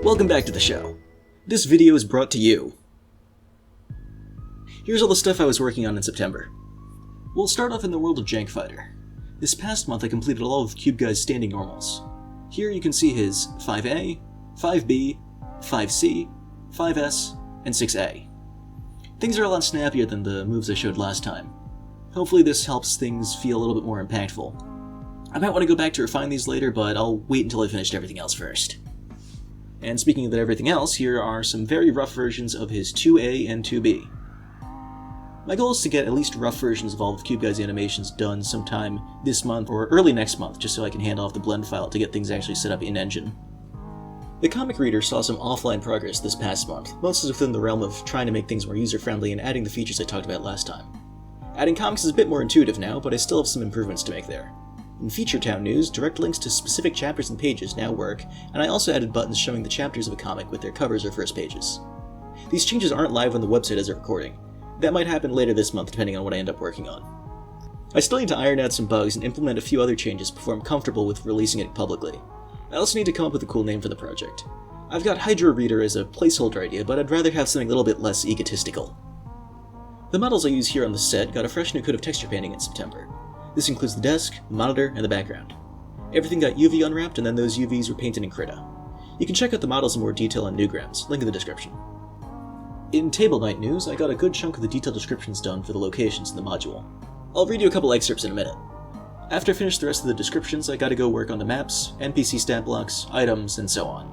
Welcome back to the show. This video is brought to you. Here's all the stuff I was working on in September. We'll start off in the world of Jank Fighter. This past month I completed all of Cube Guy's standing normals. Here you can see his 5A, 5B, 5C, 5S, and 6A. Things are a lot snappier than the moves I showed last time. Hopefully this helps things feel a little bit more impactful. I might want to go back to refine these later, but I'll wait until I finished everything else first. And speaking of everything else, here are some very rough versions of his 2A and 2B. My goal is to get at least rough versions of all of Cube Guy's animations done sometime this month or early next month, just so I can hand off the blend file to get things actually set up in-engine. The comic reader saw some offline progress this past month, mostly within the realm of trying to make things more user-friendly and adding the features I talked about last time. Adding comics is a bit more intuitive now, but I still have some improvements to make there. In Feature Town news, direct links to specific chapters and pages now work, and I also added buttons showing the chapters of a comic with their covers or first pages. These changes aren't live on the website as of recording. That might happen later this month depending on what I end up working on. I still need to iron out some bugs and implement a few other changes before I'm comfortable with releasing it publicly. I also need to come up with a cool name for the project. I've got Hydromecha as a placeholder idea, but I'd rather have something a little bit less egotistical. The models I use here on the set got a fresh new coat of texture painting in September. This includes the desk, the monitor, and the background. Everything got UV unwrapped, and then those UVs were painted in Krita. You can check out the models in more detail on Newgrounds, link in the description. In Table Night news, I got a good chunk of the detailed descriptions done for the locations in the module. I'll read you a couple excerpts in a minute. After I finish the rest of the descriptions, I gotta go work on the maps, NPC stat blocks, items, and so on.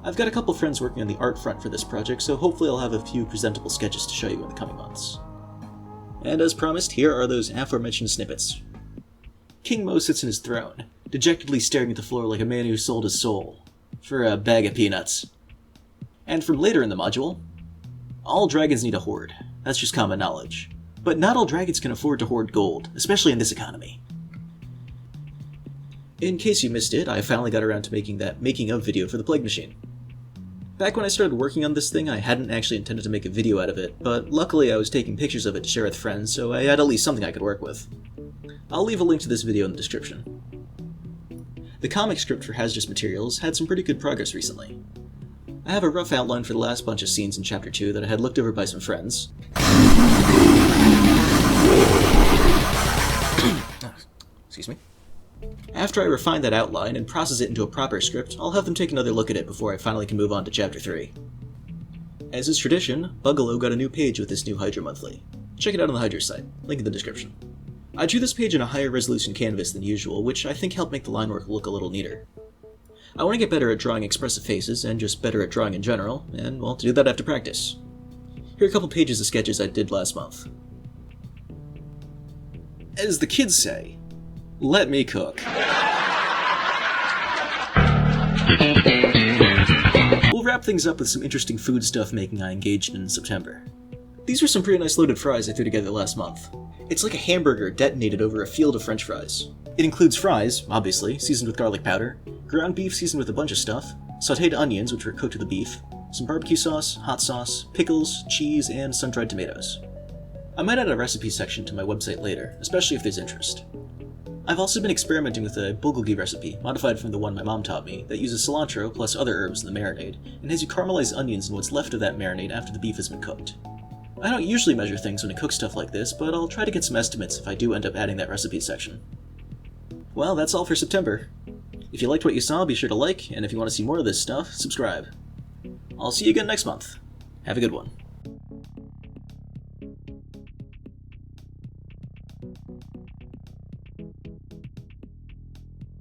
I've got a couple friends working on the art front for this project, so hopefully I'll have a few presentable sketches to show you in the coming months. And as promised, here are those aforementioned snippets. King Mo sits in his throne, dejectedly staring at the floor like a man who sold his soul for a bag of peanuts. And from later in the module, all dragons need a hoard. That's just common knowledge. But not all dragons can afford to hoard gold, especially in this economy. In case you missed it, I finally got around to making that making-of video for the Plague Machine. Back when I started working on this thing, I hadn't actually intended to make a video out of it, but luckily I was taking pictures of it to share with friends, so I had at least something I could work with. I'll leave a link to this video in the description. The comic script for Hazardous Materials had some pretty good progress recently. I have a rough outline for the last bunch of scenes in Chapter 2 that I had looked over by some friends. Excuse me. After I refine that outline and process it into a proper script, I'll have them take another look at it before I finally can move on to Chapter 3. As is tradition, Bugalo got a new page with this new Hydro Monthly. Check it out on the Hydro site, link in the description. I drew this page in a higher resolution canvas than usual, which I think helped make the line work look a little neater. I want to get better at drawing expressive faces, and just better at drawing in general, and well, to do that I have to practice. Here are a couple pages of sketches I did last month. As the kids say, let me cook. We'll wrap things up with some interesting food stuff making I engaged in September. These were some pretty nice loaded fries I threw together last month. It's like a hamburger detonated over a field of french fries. It includes fries, obviously, seasoned with garlic powder, ground beef seasoned with a bunch of stuff, sautéed onions which were cooked with the beef, some barbecue sauce, hot sauce, pickles, cheese, and sun-dried tomatoes. I might add a recipe section to my website later, especially if there's interest. I've also been experimenting with a bulgogi recipe, modified from the one my mom taught me, that uses cilantro plus other herbs in the marinade, and has you caramelize onions and what's left of that marinade after the beef has been cooked. I don't usually measure things when I cook stuff like this, but I'll try to get some estimates if I do end up adding that recipe section. Well, that's all for September. If you liked what you saw, be sure to like, and if you want to see more of this stuff, subscribe. I'll see you again next month. Have a good one.